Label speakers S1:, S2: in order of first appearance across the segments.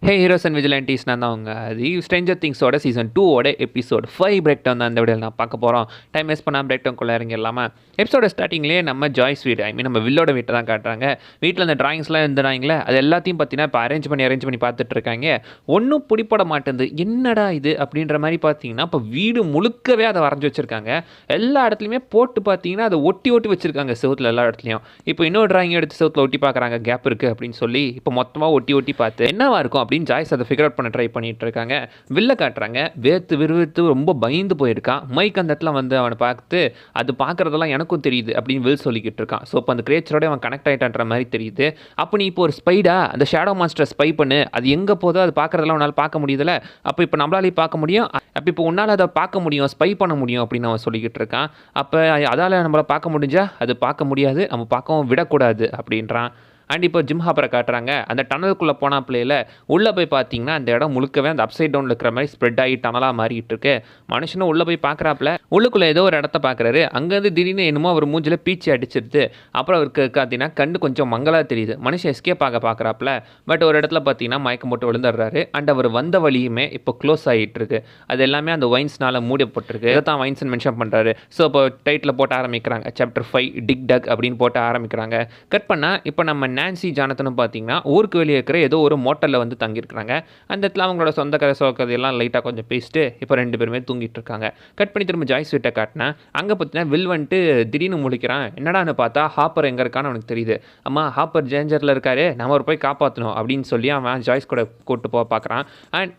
S1: Hey heroes and விஜிலண்டிஸ் நான் தான் அவங்க அது ஸ்ட்ரேஞ்சர் திங்ஸோட சீசன் 2ஓட எபிசோட் 5 பிரேக் டவுன் தான் அந்த வீடியோ நான் பார்க்க போகிறோம். டைம் வேஸ்ட் பண்ணால் பிரேக் டவுன்குள்ளே இறங்கிடலாமா? எபிசோட ஸ்டார்டிங்லேயே நம்ம ஜாய்ஸ் வீடு நம்ம வில்லோட வீட்டை தான் காட்டுறாங்க. வீட்டில் அந்த ட்ராயிங்ஸ்லாம் இருந்தாங்களே அது எல்லாத்தையும் பார்த்தீங்கன்னா இப்போ அரேஞ்ச் பண்ணி பார்த்துட்டு இருக்காங்க. ஒன்றும் பிடிப்பட மாட்டேங்குது, என்னடா இது அப்படின்ற மாதிரி பார்த்தீங்கன்னா இப்போ வீடு முழுக்கவே அதை வரைஞ்சி வச்சுருக்காங்க. எல்லா இடத்துலையுமே போட்டு பார்த்தீங்கன்னா அதை ஒட்டி வச்சுருக்காங்க செவுத்தில் எல்லா இடத்துலையும். இப்போ இன்னொரு ட்ராயிங் எடுத்து செவுத்தில் ஒட்டி பார்க்குறாங்க, கேப் இருக்குது அப்படின்னு சொல்லி. இப்போ மொத்தமாக ஒட்டி பார்த்து என்னவா இருக்கும் அப்படின்னு ஜாய்ஸ் அதை ஃபிகர் அவுட் பண்ண ட்ரை பண்ணிட்டு இருக்காங்க. வில்ல காட்டுறாங்க, வேர்த்து விறுவிறுத்து ரொம்ப பயந்து போயிருக்கான். மைக் அந்த இடத்துல வந்து அவனை பார்த்து அது பார்க்குறதெல்லாம் எனக்கும் தெரியுது அப்படின்னு வில் சொல்லிக்கிட்டு இருக்கான். ஸோ இப்போ அந்த கிரியேச்சரோட அவன் கனெக்ட் ஆகிட்டான்ற மாதிரி தெரியுது. அப்போ நீ இப்போ ஒரு ஸ்பைடா அந்த ஷேடோ மாஸ்டரை ஸ்பை பண்ணு, அது எங்கே போதோ அது பார்க்குறதெல்லாம் உன்னால் பார்க்க முடியுதுல, அப்போ இப்போ நம்மளாலேயும் பார்க்க முடியும், அப்போ இப்போ உன்னால் அதை பார்க்க முடியும், ஸ்பை பண்ண முடியும் அப்படின்னு அவன் சொல்லிக்கிட்டு இருக்கான். அப்போ அதால் நம்மளை பார்க்க முடிஞ்சா அது பார்க்க முடியாது, நம்ம பார்க்கவும் விடக்கூடாது அப்படின்றான். அண்ட் இப்போ ஜிம் ஹாப்பரை காட்டுறாங்க. அந்த டனலுக்குள்ளே போனால் பிள்ளையில் உள்ளே போய் பார்த்தீங்கன்னா அந்த இடம் முழுக்கவே அந்த அப்சைட் டவுனில் இருக்கிற மாதிரி ஸ்ப்ரெட் ஆகி டனலாக மாறிட்டு இருக்கு. மனுஷனும் உள்ளே போய் பார்க்குறாப்புல உள்ளுக்குள்ளே ஏதோ ஒரு இடத்த பார்க்குறாரு. அங்கேருந்து திடீர்னு என்னமோ அவர் மூஞ்சில் பீச்சி அடிச்சிருது. அப்புறம் அவருக்கு பார்த்தீங்கன்னா கண்டு கொஞ்சம் மங்களாக தெரியுது. மனுஷன் எஸ்கேப் பார்க்குறாப்புல. பட் ஒரு இடத்துல பார்த்தீங்கன்னா மயக்கம் போட்டு விழுந்துடுறாரு. அண்ட் அவர் வந்த வழியுமே இப்போ க்ளோஸ் ஆகிட்டு இருக்கு. அது எல்லாமே அந்த வைன்ஸ்னால் மூடப்பட்டிருக்கு. இதை தான் வைன்ஸ்ன்னு மென்ஷன் பண்ணுறாரு. ஸோ இப்போ டைட்டில் போட்டு ஆரம்பிக்கிறாங்க. சாப்டர் 5 டிக் டக் அப்படின்னு போட்டு ஆரம்பிக்கிறாங்க. கட் பண்ணால் இப்போ நம்ம நான்சி ஜானத்தனும் பார்த்தீங்கன்னா ஊருக்கு வெளியே இருக்கிற ஏதோ ஒரு மோட்டலில் வந்து தங்கியிருக்கிறாங்க. அந்த இடத்துல அவங்களோட சொந்த கதை சோக்கதையெல்லாம் லைட்டாக கொஞ்சம் பேசிட்டு இப்போ 2 பேருமே தூங்கிட்டு இருக்காங்க. கட் பண்ணி திரும்ப ஜாய்ஸ் வீட்டை காட்டினேன். அங்கே பார்த்தீங்கன்னா வில் வந்துட்டு திடீர்னு முழிக்கிறான். என்னடான்னு பார்த்தா ஹாப்பர் எங்கே இருக்கான்னு அவனுக்கு தெரியுது. அம்மா ஹாப்பர் டேஞ்சரில் இருக்காரு, நம்ம ஒரு போய் காப்பாற்றணும் அப்படின்னு சொல்லி அவன் ஜாய்ஸ் கூட கூப்பிட்டு போக பார்க்குறான். அண்ட்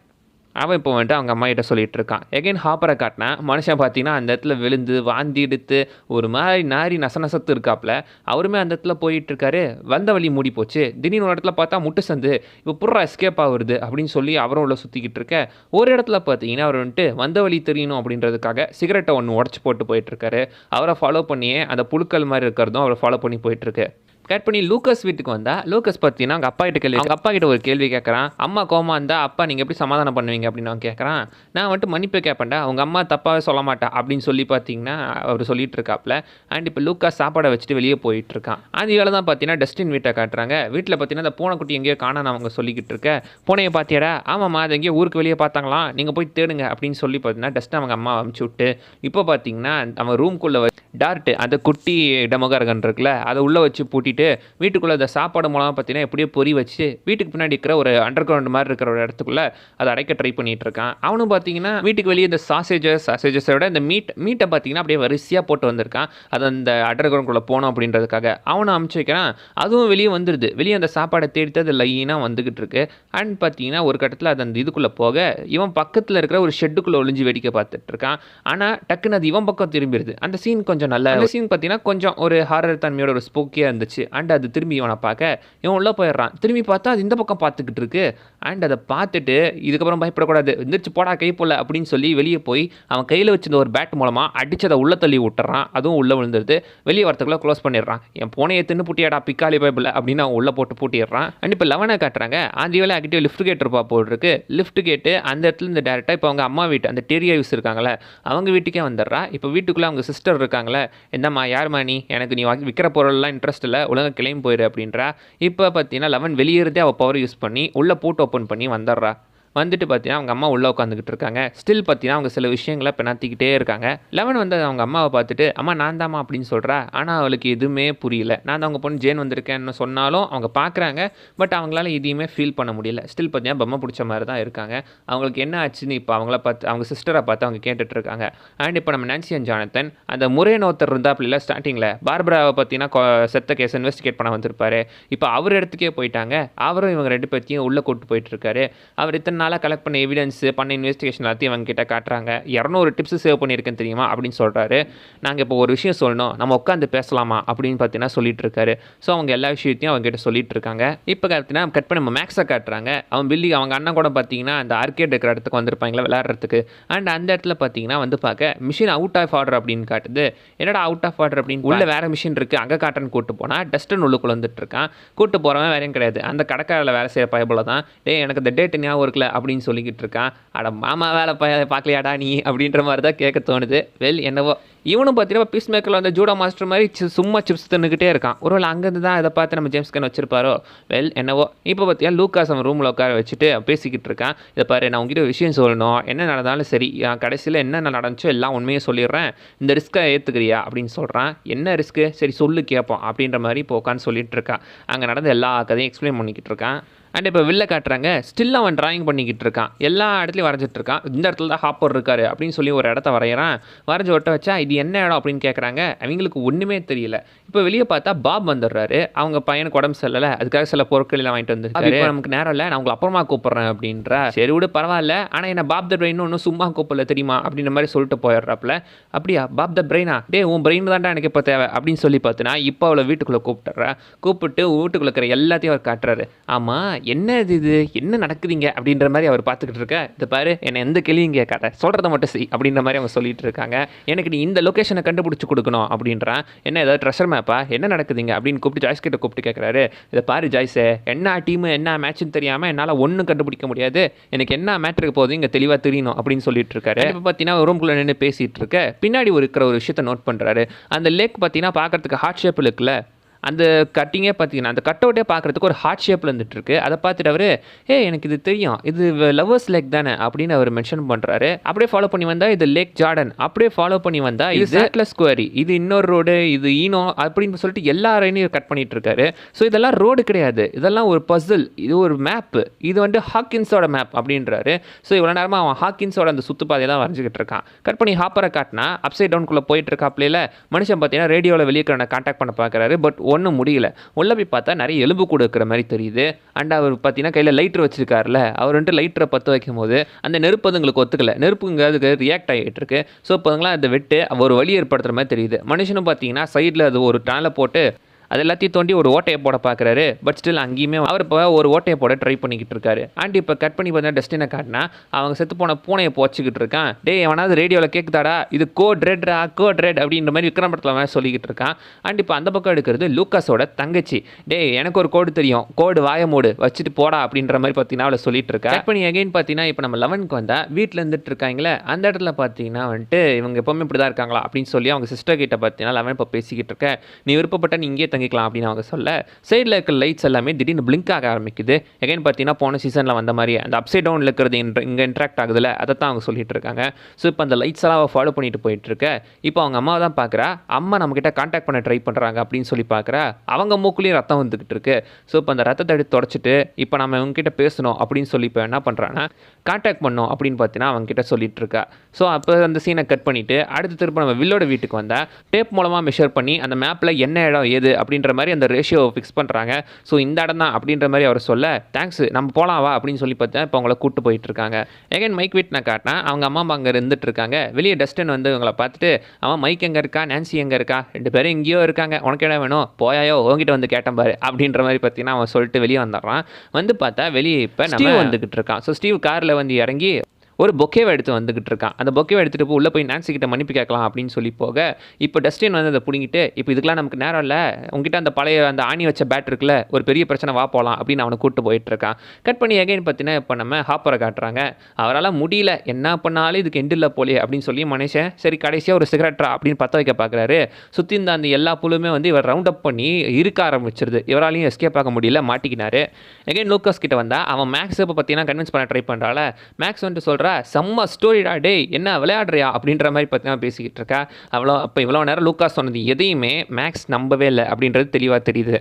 S1: அவன் இப்போ வந்துட்டு அவங்க அம்மா கிட்ட சொல்லிட்டு இருக்கான். எகைன் ஹாப்பரை காட்டினேன். மனுஷன் பார்த்தீங்கன்னா அந்த இடத்துல விழுந்து வாந்தி எடுத்து ஒரு மாதிரி நாரி நசத்து இருக்காப்புல. அவருமே அந்த இடத்துல போயிட்டு இருக்காரு. வந்த வழி மூடி போச்சு. திடீர்னு ஒரு இடத்துல பார்த்தா முட்டு சந்து, இப்போ புறா எஸ்கேப் ஆகுது அப்படின்னு சொல்லி அவரும் உள்ள சுற்றிக்கிட்டு இருக்க. ஒரு இடத்துல பார்த்தீங்கன்னா அவர் வந்துட்டு வந்த வழி தெரியணும் அப்படின்றதுக்காக சிகரெட்டை ஒன்று உடச்சி போட்டு போயிட்டு இருக்காரு. அவரை ஃபாலோ பண்ணியே அந்த புழுக்கள் மாதிரி இருக்கிறதும் அவரை ஃபாலோ பண்ணி போயிட்டு இருக்கு. கட் பண்ணி லூக்கஸ் வீட்டுக்கு வந்தால் லூக்கஸ் பார்த்தீங்கன்னா அவங்க அப்பா கிட்ட அவங்க அப்பா கிட்ட ஒரு கேள்வி கேட்குறான். அம்மா கோமா இருந்தால் அப்பா நீங்கள் எப்படி சமாதானம் பண்ணுவீங்க அப்படின்னு அவன் கேட்குறான். நான் வந்துட்டு மன்னிப்பு கேட்பேன்டா, அவங்க அம்மா தப்பாகவே சொல்ல மாட்டா அப்படின்னு சொல்லி பார்த்தீங்கன்னா அவர் சொல்லிட்டு இருக்காப்புல. அண்ட் இப்போ லூக்கஸ் சாப்பாடை வச்சுட்டு வெளியே போயிட்டு இருக்கான். அந்த வேலை தான் பார்த்தீங்கன்னா டஸ்டின் வீட்டை காட்டுறாங்க. வீட்டில் பார்த்தீங்கன்னா அந்த பூனைக்குட்டி எங்கேயோ காணான்னு அவங்க சொல்லிக்கிட்டு இருக்க. பூனையை பார்த்தியாடா? ஆமாம்மா, அது எங்கேயோ ஊருக்கு வெளியே பார்த்தாங்களாம், நீங்கள் போய் தேடுங்க அப்படின்னு சொல்லி பார்த்தீங்கன்னா டஸ்ட் அவங்க அம்மா அமுச்சு விட்டு இப்போ பார்த்தீங்கன்னா அவன் ரூம்குள்ளே டார்ட்டு அந்த குட்டி டெமோகாரகன் இருக்குல்ல அதை உள்ளே வச்சு பூட்டிட்டு வீட்டுக்குள்ளே அந்த சாப்பாடு மூலமாக பார்த்தீங்கன்னா எப்படியோ பொறி வச்சு வீட்டுக்கு பின்னாடி இருக்கிற ஒரு அண்டர் கிரவுண்ட் மாதிரி இருக்கிற ஒரு இடத்துக்குள்ளே அதை அடைக்க ட்ரை பண்ணிட்டு இருக்கான். அவனும் பார்த்தீங்கன்னா வீட்டுக்கு வெளியே இந்த சாசேஜஸோட இந்த மீட்டை பார்த்தீங்கன்னா அப்படியே வரிசையாக போட்டு வந்திருக்கான். அது அந்த அண்டர் கிரவுண்டுக்குள்ளே போகணும் அப்படின்றதுக்காக அவனும் அமுச்சு வைக்கிறான். அதுவும் வெளியே வந்துடுது. வெளியே அந்த சாப்பாடை தேடித்து அது லைனாக வந்துக்கிட்டு இருக்கு. அண்ட் பார்த்தீங்கன்னா ஒரு கட்டத்தில் அது அந்த இதுக்குள்ளே போக இவன் பக்கத்தில் இருக்கிற ஒரு ஷெட்டுக்குள்ளே ஒளிஞ்சு வேடிக்கை பார்த்துட்டு இருக்கான். ஆனால் டக்குன்னு அது இவன் பக்கம் திரும்பிடுது. அந்த சீன் கொஞ்சம் நல்ல சீன் பார்த்தீங்கன்னா கொஞ்சம் ஒரு ஹாரர் தன்மையோட ஒரு ஸ்போக்கியாக இருந்துச்சு. அண்ட் அது திரும்பி இவனை பார்க்க இவன் உள்ளே போயிடுறான். திரும்பி பார்த்தா அது இந்த பக்கம் பார்த்துக்கிட்டு இருக்கு. அண்ட் அதை பார்த்துட்டு இதுக்கப்புறம் பயப்படக்கூடாது, எந்திரிச்சு போடா கை போல அப்படின்னு சொல்லி வெளியே போய் அவன் கையில் வச்சிருந்த ஒரு பேட் மூலமாக அடிச்சதை உள்ள தள்ளி விட்டுறான். அதுவும் உள்ளே விழுந்துருது. வெளியே வரத்துக்குள்ளே க்ளோஸ் பண்ணிடுறான். என் பூனையை தின்னு புட்டியாடா பிக்காலி பைபிள் அப்படின்னு அவன் உள்ளே போட்டு பூட்டிடுறான். அண்ட் இப்போ 11 காட்டுறாங்க. அந்த வேலை ஆக்டிவ் லிஃப்ட் கேட் இருப்பா போட்டுருக்கு. லிஃப்ட் கேட்டு அந்த இடத்துல இந்த டேரெக்டாக இப்போ அவங்க அம்மா வீட்டு அந்த டெரியா யூஸ் இருக்காங்களே அவங்க வீட்டுக்கே வந்துடுறா. இப்போ வீட்டுக்குள்ளே அவங்க சிஸ்டர் இருக்காங்களே, என்னம்மா யாருமா நீ, எனக்கு நீ விற்கிற பொருள்லாம் இன்ட்ரெஸ்ட் இல்லை, ஒழுங்காக கிளைம் போயிரு அப்படின்றா. இப்போ பார்த்தீங்கன்னா 11 வெளியேறதே அவள் பவர் யூஸ் பண்ணி உள்ளே போட்டு ஓப்பன் பண்ணி வந்துடுறா. வந்துட்டு பார்த்தீங்கன்னா அவங்க அம்மா உள்ளே உட்காந்துக்கிட்டு இருக்காங்க. ஸ்டில் பார்த்தீங்கன்னா அவங்க சில விஷயங்களை பெணாத்திக்கிட்டே இருக்காங்க. 11 வந்து அவங்க அம்மாவை பார்த்துட்டு அம்மா நான் தாம்மா அப்படின்னு சொல்கிறா. ஆனால் அவளுக்கு எதுவுமே புரியல. நான் தான் அவங்க பொண்ணு ஜேன் வந்திருக்கேன்னு சொன்னாலும் அவங்க பார்க்குறாங்க. பட் அவங்களால எதையுமே ஃபீல் பண்ண முடியல. ஸ்டில் பார்த்தீங்கன்னா பொம்மை பிடிச்ச மாதிரி தான் இருக்காங்க. அவங்களுக்கு என்ன ஆச்சுன்னு இப்போ அவங்கள பார்த்து அவங்க சிஸ்டரை பார்த்து அவங்க கேட்டுட்டு இருக்காங்க. அண்ட் இப்போ நம்ம நான்சி அண்ட் ஜானத்தன் அந்த முரேனோத்தர் இருந்தால் அப்படில ஸ்டார்டிங்கில் பார்பராவை பார்த்தீங்கன்னா செத்த கேஸ் இன்வெஸ்டிகேட் பண்ண வந்திருப்பாரு. இப்போ அவர் இடத்துக்கே போயிட்டாங்க. அவரும் இவங்க 2 பேர்த்தையும் உள்ளே கூட்டு போயிட்டு இருக்காரு. அவர் இத்தனை நாளாக கலெக்ட் பண்ண எவிடன்ஸ் பண்ண இன்வெஸ்டிகேஷன் எல்லாத்தையும் அவங்க கிட்ட காட்டுறாங்க. 200 டிப்ஸ் சேவ் பண்ணியிருக்கேன் தெரியுமா அப்படின்னு சொல்கிறாரு. நாங்கள் இப்போ ஒரு விஷயம் சொல்லணும், நம்ம உட்காந்து பேசலாமா அப்படின்னு பார்த்தீங்கன்னா சொல்லிட்டு இருக்காரு. ஸோ அவங்க எல்லா விஷயத்தையும் அவங்க கிட்ட சொல்லிட்டு இருக்காங்க. இப்போ பார்த்தீங்கன்னா கட் பண்ணி நம்ம மேக்ஸை காட்டுறாங்க. அவன் பில்லி அவங்க அண்ணன் கூட பார்த்தீங்கன்னா அந்த ஆர்கேட் இருக்கிற இடத்துக்கு வந்திருப்பாங்களா விளையாடுறதுக்கு. அண்ட் அந்த இடத்துல பார்த்தீங்கன்னா வந்து பார்க்க மிஷின் அவுட் ஆஃப் ஆர்டர் அப்படின்னு காட்டுது. என்னடா அவுட் ஆஃப் ஆர்டர் அப்படின்னு உள்ள வேற மிஷின் இருக்குது அங்கே காட்டுன்னு கூட்டு போனால் டஸ்டன் உள்ளுக்குள்ள வந்துட்டு இருக்கான். கூட்டு போகிறவன் வேறையும் கிடையாது, அந்த கடைக்காரில் வேலை செய்கிற பயபோல தான். எனக்கு இந்த டேட் ஞாபகம் இருக்குல்ல அப்படின்னு சொல்லிக்கிட்டு இருக்கான். அட மாமா வேலை பார்க்கலையாடா நீ அப்படின்ற மாதிரி தான் கேட்க தோணுது. என்னவோ இவனும் பார்த்தீங்கன்னா பீஸ் மேக்கரில் வந்து ஜூடோ மாஸ்டர் மாதிரி சும்மா சிப்ஸ் தின்னுக்கிட்டே இருக்கான். ஒருவேளை அங்கேருந்து தான் இதை பார்த்து நம்ம ஜேம்ஸ் கன் வச்சிருப்பாரோ. வெல் என்னவோ. இப்போ பார்த்தியா லூக்காஸ் அவன் ரூமில் உட்கார வச்சுட்டு பேசிக்கிட்டு இருக்கான். இதை பாரு, நான் உங்ககிட்ட ஒரு விஷயம் சொல்லணும், என்ன நடந்தாலும் சரி, கடைசியில் என்னென்ன நடந்துச்சோ எல்லாம் உண்மையை சொல்லிடுறேன், இந்த ரிஸ்க்கை ஏற்றுக்கிறியா அப்படின்னு சொல்கிறான். என்ன ரிஸ்க்கு, சரி சொல்லு கேட்போம் அப்படின்ற மாதிரி இப்போ உட்காந்து சொல்லிட்டு இருக்கான். அங்கே நடந்த எல்லா கதையும் எக்ஸ்பிளைன் பண்ணிக்கிட்டு இருக்கான். அண்ட் இப்போ வெளில காட்டுறாங்க, ஸ்டில் அவன் ட்ராயிங் பண்ணிக்கிட்டு இருக்கான். எல்லா இடத்துலையும் வரைஞ்சிட்டு இருக்கான். இந்த இடத்துல தான் ஹாப்பர் இருக்காரு அப்படின்னு சொல்லி ஒரு இடத்த வரைகிறான். வரைஞ்சி ஒட்ட வச்சா இது என்ன இடம் அப்படின்னு கேட்குறாங்க. அவங்களுக்கு ஒன்றுமே தெரியல. இப்போ வெளியே பார்த்தா பாப் வந்துடுறாரு. அவங்க பையனுக்கு உடம்பு சரியில்லை, அதுக்காக சில பொருட்கள் எல்லாம் வாங்கிட்டு வந்துருக்காரு. இப்போ நமக்கு நேரம் இல்லை, நான் உங்களை அப்புறமா கூப்பிட்றேன் அப்படின்றா. சரி விடு பரவாயில்ல, ஆனால் என்ன பாப் த பிரெயின் ஒன்றும் சும்மா கூப்பிடல தெரியுமா அப்படின்ற மாதிரி சொல்லிட்டு போயிடுறாப்புல. அப்படியா, பாப் த பிரெயினா, டே உன் பிரெயின் தான்டா எனக்கு இப்போ தேவை அப்படின்னு சொல்லி பார்த்தினா இப்போ அவளை வீட்டுக்குள்ளே கூப்பிட்டுறா. கூப்பிட்டு வீட்டுக்குள்ளே இருக்கிற எல்லாத்தையும் அவர் காட்டுறாரு. ஆமாம், என்ன இது என்ன நடக்குதுங்க அப்படின்ற மாதிரி அவர் பார்த்துக்கிட்டு இருக்க. இதை பாரு, என்னை எந்த கேள்வியும் கேட்காத, சொல்கிறத மட்டும் செய் அப்படின்ற மாதிரி அவங்க சொல்லிட்டு இருக்காங்க. எனக்கு நீ இந்த லொக்கேஷனை கண்டுபிடிச்சி கொடுக்கணும் அப்படின்றான். என்ன ஏதாவது ட்ரெஷர் மேப்பா, என்ன நடக்குதுங்க அப்படின்னு கூப்பிட்டு ஜாய்ஸ் கிட்ட கூப்பிட்டு கேட்குறாரு. இதை பாரு ஜாய்ஸே, என்ன டீமு என்ன மேட்ச்னு தெரியாமல் என்னால் ஒன்றும் கண்டுபிடிக்க முடியாது, எனக்கு என்ன மேட்ருக்கு போகுது இங்கே தெளிவாக தெரியணும் அப்படின்னு சொல்லிட்டு இருக்காரு. இப்போ பார்த்தீங்கன்னா ரூம்குள்ளே நின்று பேசிகிட்டு இருக்க. பின்னாடி இருக்கிற ஒரு விஷயத்தை நோட் பண்ணுறாரு. அந்த லேக் பார்த்தீங்கன்னா பார்க்கறதுக்கு ஹார்ட் ஷேப்பில் இருக்குல்ல, அந்த கட்டிங்கே பார்த்தீங்கன்னா அந்த கட் அவுட்டே பார்க்குறதுக்கு ஒரு ஹார்ட் ஷேப்பில் இருந்துகிட்ருக்கு. அதை பார்த்துட்டு அவர் எனக்கு இது தெரியும், இது லவ்வர்ஸ் லேக் தானே அப்படின்னு அவர் மென்ஷன் பண்ணுறாரு. அப்படியே ஃபாலோ பண்ணி வந்தால் இது லேக் ஜார்டன், அப்படியே ஃபாலோ பண்ணி வந்தால் இது அட்லஸ் குவாரி, இது இன்னொரு ரோடு, இது ஈனோ அப்படின்னு சொல்லிட்டு எல்லா ரைனையும் கட் பண்ணிட்டு இருக்காரு. ஸோ இதெல்லாம் ரோடு கிடையாது, இதெல்லாம் ஒரு பசில், இது ஒரு மேப்பு, இது வந்து ஹாக்கின்ஸோட மேப் அப்படின்றாரு. ஸோ இவ்வளோ நேரமாக அவன் ஹாக்கின்ஸோட அந்த சுற்றுப்பாதையை தான் வரைஞ்சிக்கிட்டு இருக்கான். கட் பண்ணி ஹாப்பரை காட்டினா அப்சைட் டவுனுக்குள்ளே போயிட்டு இருக்காப்லையில் மனுஷன் பார்த்தீங்கன்னா ரேடியோவில் வெளியே கான்டாக்ட் பண்ண பார்க்குறாரு. பட் ஒன்றும் முடியல. உள்ள போய் பார்த்தா நிறைய எலும்பு கூட இருக்கிற மாதிரி தெரியுது. அண்ட் அவர் பார்த்தீங்கன்னா கையில் லைட்டர் வச்சிருக்காருல, அவர் வந்துட்டு லைட்டரை பற்ற வைக்கும் போது அந்த நெருப்பு அதுங்களுக்கு ஒத்துக்கல, நெருப்புங்க அதுக்கு ரியாக்ட் ஆகிட்டு இருக்கு. ஸோ இப்போ அதை விட்டு ஒரு வழி ஏற்படுத்துகிற மாதிரி தெரியுது. மனுஷனும் பார்த்தீங்கன்னா சைடில் அது ஒரு டேலை போட்டு அது எல்லாத்தையும் தோண்டி ஒரு ஓட்டையை போட பார்க்குறாரு. பட் ஸ்டில் அங்கேயுமே அவர் இப்போ ஒரு ஓட்டையை போட ட்ரை பண்ணிக்கிட்டு இருக்காரு. அண்ட் இப்போ கட் பண்ணி பார்த்தா டெஸ்டினை காட்டினா அவங்க செத்து போன பூனையை போச்சுக்கிட்டு இருக்கான். டே எவனாவது ரேடியோவில் கேட்குதாடா, இது கோட் ரெட்ரா, கோட் ரெட் அப்படின்ற மாதிரி விக்ரம் படத்தில் மாதிரி சொல்லிக்கிட்டு இருக்கான். அண்ட் இப்போ அந்த பக்கம் எடுக்கிறது லூக்காஸோட தங்கச்சி. டே எனக்கு ஒரு கோடு தெரியும், கோடு வாயமோடு வச்சுட்டு போடா அப்படின்ற மாதிரி பார்த்தீங்கன்னா அவளை சொல்லிட்டு இருக்கா. கட் பண்ணி அகைன் பார்த்தீங்கன்னா இப்போ நம்ம 11க்கு வந்தால் வீட்டில் இருந்துட்டு இருக்காங்களே, அந்த இடத்துல பார்த்தீங்கன்னா வந்துட்டு இவங்க எப்போவுமே இப்படி தான் இருக்காங்களா அப்படின்னு சொல்லி அவங்க சிஸ்டர் கிட்ட பார்த்தீங்கன்னா 11 இப்போ பேசிக்கிட்டு இருக்கேன். நீ விருப்பப்பட்ட நீ இங்கே தங்கிக்கலாம் அப்படின்னு அவங்க சொல்ல, சைடில் இருக்கிற லைட்ஸ் எல்லாமே திடீர்னு பிளிங்க் ஆக ஆரம்பிக்குது. எகைன் பார்த்தீங்கன்னா போன சீசனில் வந்த மாதிரி அந்த அப்சைட் டவுனில் இருக்கிறது இங்கே இன்ட்ராக்ட் ஆகுதுல, அதை தான் அவங்க சொல்லிட்டு இருக்காங்க. ஸோ இப்போ அந்த லைட்ஸ் எல்லாம் அவள் ஃபாலோ பண்ணிட்டு போயிட்டு இருக்க. இப்போ அவங்க அம்மாவை தான் பார்க்குறா. அம்மா நம்மக்கிட்ட கான்டாக்ட் பண்ண ட்ரை பண்ணுறாங்க அப்படின்னு சொல்லி பார்க்குறா. அவங்க மூக்குலேயும் ரத்தம் வந்துக்கிட்டு இருக்கு. ஸோ இப்போ அந்த ரத்தத்தை எடுத்து தொடச்சிட்டு இப்போ நம்ம இவங்ககிட்ட பேசணும் அப்படின்னு சொல்லி இப்போ என்ன பண்ணுறான்னா கான்டாக்ட் பண்ணோம் அப்படின்னு பார்த்தீங்கன்னா அவங்ககிட்ட சொல்லிட்டு இருக்கா. ஸோ அப்போ அந்த சீனை கட் பண்ணிவிட்டு அடுத்து திரும்ப நம்ம வில்லோட வீட்டுக்கு வந்தால் டேப் மூலமாக மெஷர் பண்ணி அந்த மேப்பில் என்ன இடம் ஏது அப்படின்ற மாதிரி அந்த ரேஷியோ ஃபிக்ஸ் பண்ணுறாங்க. ஸோ இந்த இடம் தான் அப்படின்ற மாதிரி அவர் சொல்ல, தேங்க்ஸ் நம்ம போகலாம் வா அப்படின்னு சொல்லி பார்த்தா இப்போ அவங்கள கூப்பிட்டு போயிட்டு இருக்காங்க. எகைன் மைக் வீட் நான் காட்டினா அவங்க அம்மா அங்கே இருந்துட்டு இருக்காங்க. வெளியே டஸ்டன் வந்து இவங்களை பார்த்துட்டு அவன் மைக் எங்கே இருக்கா, நான்சி எங்கே இருக்கா, 2 பேரும் எங்கேயோ இருக்காங்க, உனக்கு இடம் வேணும் போயாயோ உங்ககிட்ட வந்து கேட்டேன் பாரு அப்படின்ற மாதிரி பார்த்தீங்கன்னா அவன் சொல்லிட்டு வெளியே வந்துடுறான். வந்து பார்த்தா வெளியே இப்போ நம்ம வந்துக்கிட்டு இருக்கான். ஸோ ஸ்டீவ் காரில் வந்து இறங்கி ஒரு பொக்கேவை எடுத்து வந்துக்கிட்டு இருக்கான். அந்த பொக்கேவை எடுத்துகிட்டு போய் உள்ளே போய் நான்சி கிட்ட மன்னிப்பு கேட்கலாம் அப்படின்னு சொல்லி போக, இப்போ டஸ்டின் வந்து அதை பிடிங்கிட்டு இப்போ இதுக்கெலாம் நமக்கு நேரம் இல்லை, உங்ககிட்ட அந்த பழைய அந்த ஆணி வச்ச பேட் இருக்குல்ல, ஒரு பெரிய பிரச்சனை வா போகலாம் அப்படின்னு அவனை கூப்பிட்டு போயிட்டு இருக்கான். கட் பண்ணி எகைன் பார்த்தீங்கன்னா இப்போ நம்ம ஹாப்பரை காட்டுறாங்க. அவரால் முடியல, என்ன பண்ணாலும் இதுக்கு எண்டில் போலே அப்படின்னு சொல்லி மனுஷன் சரி கடைசியாக ஒரு சிகரெட்ரா அப்படின்னு பற்ற வைக்க பார்க்குறாரு. சுற்றி இந்த அந்த எல்லா புழுமே வந்து இவர் ரவுண்ட் அப் பண்ணி இருக்க ஆரம்பிச்சிருது. இவராலையும் எஸ்கேப் ஆக முடியல, மாட்டிக்கினாரு. எகைன் லூக்காஸ் கிட்ட வந்தால் அவன் மேக்ஸ் இப்போ பார்த்தீங்கன்னா கன்வின்ஸ் பண்ண ட்ரை பண்ணுறாள். மேக்ஸ் வந்துட்டு சொல்கிறா, செம்ம ஸ்டோரிடா டே, என்ன விளையாடுறியா அப்படின்ற மாதிரி பார்த்தீங்கன்னா பேசிக்கிட்டு இருக்கா. அப்போ இவ்வளோ நேரம் லூக்காஸ் சொன்னது எதையுமே மேக்ஸ் நம்பவே இல்லை அப்படின்றது தெளிவாக தெரியுது.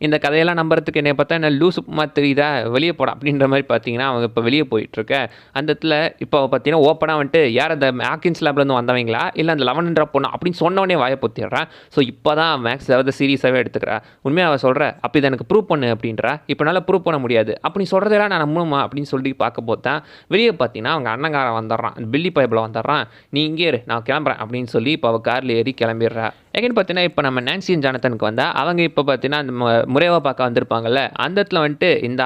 S1: இந்த கதையெல்லாம் நம்புறதுக்கு என்னை பார்த்தா என்ன லூசுமா தெரியுதா, வெளியே போட அப்படின்ற மாதிரி பார்த்தீங்கன்னா அவங்க இப்போ வெளியே போயிட்டுருக்க. அந்த இடத்துல இப்போ பார்த்தீங்கன்னா ஓப்பனாக வந்துட்டு யார் அந்த ஹாக்கின்ஸ் லேப்லேருந்து வந்தவங்களா இல்லை அந்த 11 பொண்ணு அப்படின்னு சொன்னோடனே வாயை பொத்திடுறான். ஸோ இப்போ தான் மேக்ஸ் அதாவது சீரியஸாகவே எடுத்துக்கிறா. உண்மையாக அவள் சொல்கிற அப்போ இதை எனக்கு ப்ரூவ் பண்ணு அப்படின்றா. இப்போனால ப்ரூவ் பண்ண முடியாது அப்படி சொல்கிறதெல்லாம் நான் நம்பணுமா அப்படின்னு சொல்லி பார்க்க போதான் வெளியே பார்த்தீங்கன்னா அவங்க அண்ணங்காரன் வந்துடுறான், பில்லி பைப்பில் வந்துடுறான். நீ இங்கே இரு நான் கிளம்புறேன் அப்படின்னு சொல்லி இப்போ அவள் காரில் ஏறி கிளம்பிடுறா. எகைன் பார்த்தீங்கன்னா இப்போ நம்ம நான்சியும் ஜானத்தனுக்கு வந்தால் அவங்க இப்போ பார்த்தீங்கன்னா அந்த முறையாக பார்க்க வந்திருப்பாங்கல்ல, அந்த இடத்துல வந்துட்டு இந்த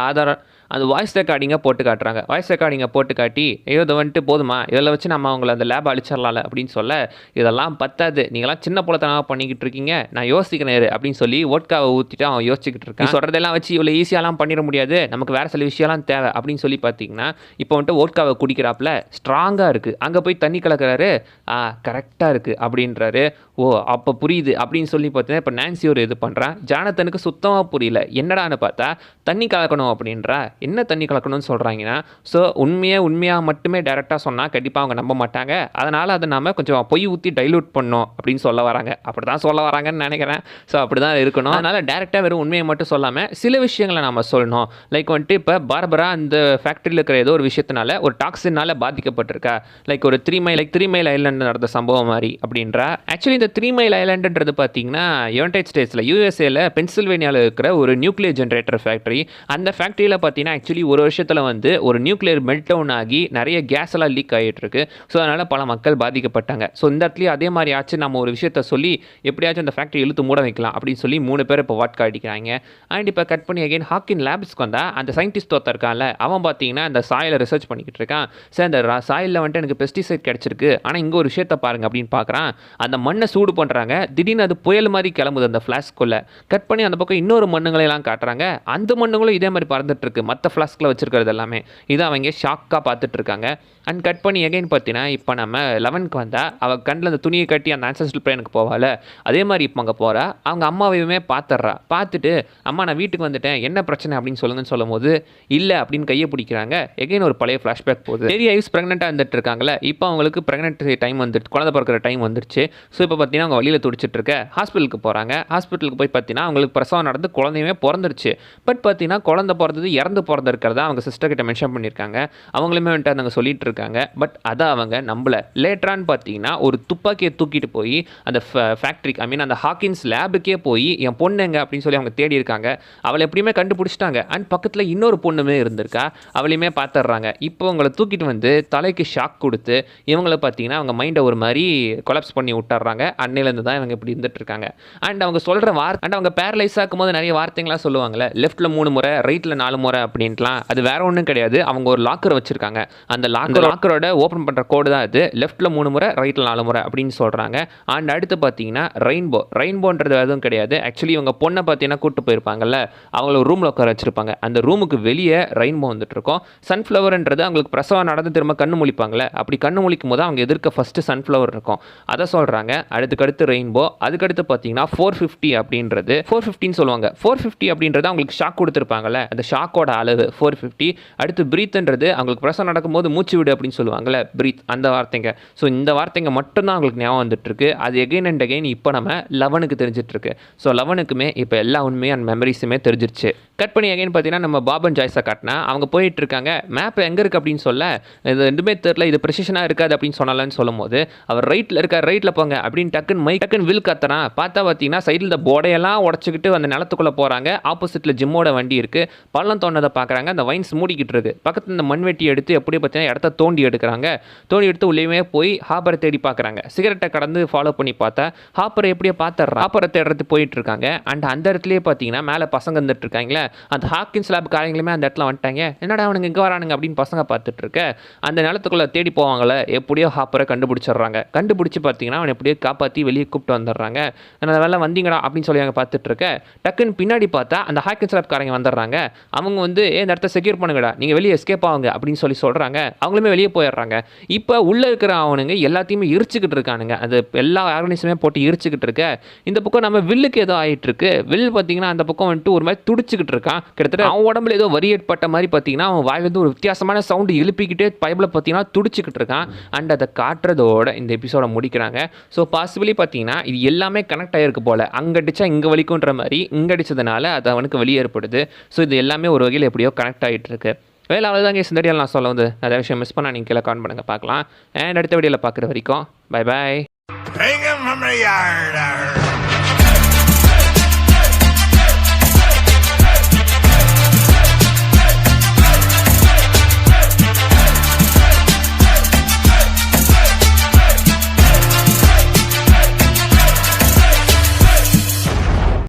S1: அந்த வாய்ஸ் ரெக்கார்டிங்கை போட்டு காட்டுறாங்க. வாய்ஸ் ரெக்கார்டிங்கை போட்டு காட்டி இதை வந்துட்டு போதுமா, இதில் வச்சு நம்ம அவங்கள அந்த லேப் அழிச்சிடலாம்ல அப்படின்னு சொல்ல, இதெல்லாம் பத்தாது, நீங்களாம் சின்ன போலத்தனமாக பண்ணிக்கிட்டு இருக்கீங்க, நான் யோசிக்கிறேன் அப்படின்னு சொல்லி வோட்காவை ஊற்றிட்டு அவன் யோசிச்சுக்கிட்டு இருக்கான். சொல்கிறதெல்லாம் வச்சு இவ்வளோ ஈஸியாலாம் பண்ணிட முடியாது, நமக்கு வேறு சில விஷயம்லாம் தேவை அப்படின்னு சொல்லி பார்த்தீங்கன்னா, இப்போ வந்துட்டு வோட்காவை குடிக்கிறாப்புல ஸ்ட்ராங்காக இருக்குது, அங்கே போய் தண்ணி கலக்கிறாரு, கரெக்டாக இருக்குது அப்படின்றாரு. ஓ அப்போ புரியுது அப்படின்னு சொல்லி பார்த்தீங்கன்னா, இப்போ நான்சி ஒரு இது பண்ணுறான். ஜானத்தனுக்கு சுத்தமாக புரியல, என்னடான்னு பார்த்தா தண்ணி கலக்கணும் அப்படின்றா. என்ன தண்ணி கலக்கணும்னு சொல்கிறாங்கன்னா, ஸோ உண்மையாக மட்டுமே டேரெக்டாக சொன்னால் கண்டிப்பாக அவங்க நம்ப மாட்டாங்க, அதனால் அதை நாம் கொஞ்சம் பொய் ஊற்றி டைலூட் பண்ணோம் அப்படின்னு சொல்ல வராங்க. அப்படி தான் சொல்ல வராங்கன்னு நினைக்கிறேன். ஸோ அப்படி தான் இருக்கணும். அதனால் டேரெக்டாக வெறும் உண்மையை மட்டும் சொல்லாமல் சில விஷயங்களை நம்ம சொல்லணும். லைக் வந்துட்டு இப்போ பார்பரா அந்த ஃபேக்ட்ரியில் இருக்கிற ஏதோ ஒரு விஷயத்தினால ஒரு டாக்ஸினால் பாதிக்கப்பட்டிருக்கா, லைக் ஒரு 3 மைல் ஐலாண்டு நடந்த சம்பவம் மாதிரி அப்படின்றா. ஆக்சுவலி இந்த 3 மைல் ஐலாண்டுன்றது பார்த்தீங்கன்னா யுனைடெட் ஸ்டேட்ஸில் யூஎஸ்ஏல பென்சில்வேனியாவில் இருக்கிற ஒரு நியூக்ளியர் ஜென்ரேட்டர் ஃபேக்ட்ரி. அந்த ஃபேக்ட்ரியில் பார்த்தீங்கன்னா ஆக்சுவலி ஒரு வருஷத்தில் வந்து ஒரு நியூக்ளியர் மெல்ட் டவுன் ஆகி நிறைய கேஸ் எல்லாம் லீக் ஆகிட்டு இருக்கு. ஸோ அதனால் பல மக்கள் பாதிக்கப்பட்டாங்க. ஸோ இந்த இடத்துலையும் அதே மாதிரி ஆச்சு, நம்ம ஒரு விஷயத்த சொல்லி எப்படியாச்சும் அந்த ஃபேக்ட்ரி இழுத்து மூட வைக்கலாம் அப்படின்னு சொல்லி 3 பேர் இப்போ வாட்கா அடிக்கிறாங்க. அண்ட் இப்போ கட் பண்ணி அகைன் ஹாக்கின் லேப்ஸ்க்கு வந்தால் அந்த சயின்டிஸ்ட் ஒருத்தர் இருக்கான்ல, அவன் பார்த்தீங்கன்னா அந்த சாயில ரிசர்ச் பண்ணிக்கிட்டு இருக்கான். சார் அந்த சாயிலில் வந்துட்டு எனக்கு பெஸ்டிசைட் கிடச்சிருக்கு, ஆனால் இங்கே ஒரு விஷயத்தை பாருங்க அப்படின்னு பார்க்குறான். அந்த மண்ணை சூடு பண்ணுறாங்க, திடீர்னு அது புயல் மாதிரி கிளம்புது அந்த ஃப்ளாஸ்க்குள்ளே. கட் பண்ணி அந்த பக்கம் இன்னொரு மண்ணுங்களெல்லாம் காட்டுறாங்க, அந்த மண்ணுங்களும் இதே மாதிரி பறந்துட்டு இருக்கு, மற்ற ஃப்ளாஸ்கில் வச்சிருக்கிறது எல்லாமே. இதை அவங்க ஷாக்காக பார்த்துட்டு இருக்காங்க. அண்ட் கட் பண்ணி எகைன் பார்த்தீங்கன்னா இப்போ நம்ம 11க்கு வந்தால் அவள் கண்ணில் அந்த துணியை கட்டி அந்த ஆன்சஸ்ட்ரல் பிளேனுக்கு போவாள். அதே மாதிரி இப்போ அங்கே போகிறா, அவங்க அம்மாவையுமே பார்த்துட்றா. பார்த்துட்டு அம்மா நான் வீட்டுக்கு வந்துட்டேன், என்ன பிரச்சனை அப்படின்னு சொல்லுங்கன்னு சொல்லும் போது இல்லை அப்படின்னு கையை பிடிக்கிறாங்க. எகைன் ஒரு பழைய ஃப்ளாஷ்பேக் போகுது. பெரிய ஐஸ் ப்ரெக்னெண்ட்டாக இருந்துட்டு இருக்காங்களே, இப்போ அவங்களுக்கு ப்ரெக்னென்ட் டைம் வந்துட்டு, குழந்தை பிறக்கிற டைம் வந்துருச்சு. ஸோ இப்போ பார்த்தீங்கன்னா அவங்க வழியில் துடிச்சிட்டு இருக்க ஹாஸ்பிட்டலுக்கு போகிறாங்க. ஹாஸ்பிட்டலுக்கு போய் பார்த்தீங்கன்னா அவங்களுக்கு பிரசவம் நடந்து குழந்தையுமே பிறந்துருச்சு. பட் பார்த்தீங்கன்னா குழந்தை பிறந்தது இறந்து பிறந்திருக்கிறதா அவங்க சிஸ்டர் கிட்ட மென்ஷன் பண்ணியிருக்காங்க. அவங்களுமே வந்துட்டு அவங்க சொல்லிட்டு இருக்காங்க. பட் அதை அவங்க நம்பல. லேட்டரான்னு பார்த்தீங்கன்னா ஒரு துப்பாக்கியை தூக்கிட்டு போய் அந்த ஃபேக்ட்ரிக்கு, ஐ மீன் அந்த ஹாக்கின்ஸ் லேபுக்கே போய் என் பொண்ணுங்க அப்படின்னு சொல்லி அவங்க தேடி இருக்காங்க. அவளை எப்படியுமே கண்டுபிடிச்சிட்டாங்க. அண்ட் பக்கத்தில் இன்னொரு பொண்ணுமே இருந்திருக்கா, அவளையுமே பார்த்துடுறாங்க. இப்போ அவங்களை தூக்கிட்டு வந்து தலைக்கு ஷாக் கொடுத்து இவங்களை பார்த்தீங்கன்னா அவங்க மைண்டை ஒரு மாதிரி கொலாப்ஸ் பண்ணி விட்டுறாங்க. அன்னையிலேருந்து தான் இவங்க இப்படி இருந்துட்டு இருக்காங்க. அண்ட் அவங்க சொல்கிற வார்த்தை, அண்ட் அவங்க பேரலைஸ் ஆகும் போது நிறைய வார்த்தைங்களாம் சொல்லுவாங்கல்ல, லெஃப்ட்டில் 3 முறை ரைட்டில் 4 முறை அப்படின்ட்டுலாம். அது வேற ஒன்றும் கிடையாது, அவங்க ஒரு லாக்கர் வச்சுருக்காங்க. அந்த லாக்கரோட ஓப்பன் பண்ணுற கோடு தான் இது. லெஃப்ட்டில் 3 முறை ரைட்டில் 4 முறை அப்படின்னு சொல்கிறாங்க. அண்ட் அடுத்து பார்த்தீங்கன்னா ரெயின்போன்றது எதுவும் கிடையாது. ஆக்சுவலி இவங்க பொண்ணை பார்த்தீங்கன்னா கூப்பிட்டு போயிருப்பாங்கல்ல, அவங்கள ஒரு ரூமில் உட்கார வச்சிருப்பாங்க. அந்த ரூமுக்கு வெளியே ரெயின்போ வந்துட்டு இருக்கும். சன்ஃப்ளவர்ன்றது அவங்களுக்கு பிரசவம் நடந்து திரும்ப கண்ணு முழிப்பாங்களே, அப்படி கண்ணு முழிக்கும் போது அவங்க எதிர்க்க ஃபஸ்ட்டு சன்ஃப்ளவர் இருக்கும், அதை சொல்கிறாங்க. அடுத்து ரெயின்போ. அதுக்கடுத்து பார்த்தீங்கன்னா 450 அப்படின்றது 450 சொல்லுவாங்க. 450 அப்படின்றது அவங்களுக்கு ஷாக் கொடுத்துருப்பாங்கல்ல, அந்த ஷாக்கோட அளவு 450. அடுத்து பிரீத்ன்றது அவங்களுக்கு பிரசவம் நடக்கும்போது மூச்சு விடு அப்படின்னு சொல்லுவாங்கள்ல, பிரீத், அந்த வார்த்தைங்க. ஸோ இந்த வார்த்தைங்க மட்டும்தான் அவங்களுக்கு ஞாபகம் வந்துட்டுருக்கு. அது எகைன் அண்ட் அகைன் இப்போ நம்ம 11க்கு தெரிஞ்சிட்ருக்கு. ஸோ 11க்குமே இப்போ எல்லா உண்மையும் அண்ட் மெமரிஸுமே தெரிஞ்சிருச்சு. கட் பண்ணி எகைன் பார்த்தீங்கன்னா நம்ம பாப் அண்ட் ஜாய்ஸை காட்டினா அவங்க போயிட்டு இருக்காங்க. மேப் எங்கே இருக்குது அப்படின்னு சொல்ல, இது ரெண்டுமே தெரியல, இது ப்ரெசிஷனாக இருக்காது அப்படின்னு சொன்னாலன்னு சொல்லும் போது அவர் ரைட்டில் இருக்கார், ரைட்டில் போங்க அப்படின்னு டக்குன்னு வில் கத்துறான். பார்த்தா பார்த்தீங்கன்னா சைடில் இந்த போடையெல்லாம் உடச்சிக்கிட்டு அந்த நிலத்துக்குள்ளே போகிறாங்க. ஆப்போசிட்டில் ஜிம்மோட வண்டி இருக்குது. பள்ளம் தோண்டதை பார்க்குறாங்க. அந்த வைன்ஸ் மூடிக்கிட்டு இருக்கு. பக்கத்தில் இந்த மண்வெட்டி எடுத்து எப்படி பார்த்தீங்கன்னா இடத்த தோண்டி எடுக்கிறாங்க. தோண்டி எடுத்து உள்ளேயுமே போய் ஹாப்பரை தேடி பார்க்குறாங்க. சிகரெட்டை கடந்து ஃபாலோ பண்ணி பார்த்தா ஹாப்பரை எப்படியே பார்த்துட்றா. ஹாப்பரை தேடுறது போயிட்டு இருக்காங்க. அண்ட் அந்த இடத்துலேயே பார்த்தீங்கன்னா மேலே பசங்க வந்துட்டு இருக்காங்களே, அந்த ஹாக்கின்ஸ் லேப் காரங்களுமே அந்த இடத்துல வந்துட்டாங்க. என்னடா அவனுங்க இங்கே வரானுங்க அப்படின்னு பசங்க பார்த்துட்டு இருக்க, அந்த நிலத்துக்குள்ளே தேடி போவாங்களே, எப்படியோ ஹாப்பரை கண்டுபிடிச்சிடுறாங்க. கண்டுபிடிச்சி பார்த்தீங்கன்னா அவனை எப்படியோ காப்பாற்றி வெளியே கூப்பிட்டு வந்துடுறாங்க. அந்த வேலை வந்தீங்கடா அப்படின்னு சொல்லி அவங்க பார்த்துட்டு இருக்க, டக்குன்னு பின்னாடி பார்த்தா அந்த ஹாக்கின்ஸ் லேப் காரங்க வந்துடுறாங்க. அவங்க வந்து இந்த இடத்த செக்யூர் பண்ணுங்கடா, நீங்கள் வெளியே எஸ்கேப் ஆகுங்க அப்படின்னு சொல்லி சொல்கிறாங்க. அவங்களுமே வெளியே போயிடுறாங்க. இப்போ உள்ளே இருக்கிற அவனுங்க எல்லாத்தையுமே எரிச்சுக்கிட்டு இருக்கானுங்க. அது எல்லா ஆர்கனைஸுமே போட்டு எரிச்சுக்கிட்டு இருக்க, இந்த பக்கம் நம்ம வில்லுக்கு ஏதோ ஆகிட்டு இருக்கு. வில் பார்த்தீங்கன்னா அந்த பக்கம் வந்துட்டு ஒரு மாதிரி துடிச்சுக்கிட்டு இருக்கான். கிட்டத்தட்ட அவன் உடம்புல ஏதோ வரி ஏற்பட்ட மாதிரி பார்த்தீங்கன்னா அவன் வாயிலிருந்து ஒரு வித்தியாசமான சவுண்டு எழுப்பிக்கிட்டே பைபிளை பார்த்தீங்கன்னா துடிச்சுக்கிட்டு இருக்கான். அண்ட் அதை காட்டுறதோட இந்த எபிசோட முடிக்கிறாங்க. ஸோ பாசிபிளி பார்த்தீங்கன்னா இது எல்லாமே கனெக்ட் ஆகிருக்கு போல், அங்கே அடிச்சா இங்கே வலிக்குன்ற மாதிரி இங்கே அடிச்சதுனால அது அவனுக்கு வெளியே ஏற்படுது. ஸோ இது எல்லாமே ஒரு வகையில் எப்படியோ கனெக்ட் ஆகிட்டு இருக்கு. வேலை அவ்வளோதாங்க இந்த வீடியோவில் நான் சொல்ல வந்து நிறைய விஷயம் மிஸ் பண்ணால் நீங்கள் கீழே கமெண்ட் பண்ணுங்கள், பார்க்கலாம். அண்ட் அடுத்த வீடியோவில் பார்க்குற வரைக்கும் பை பாய்.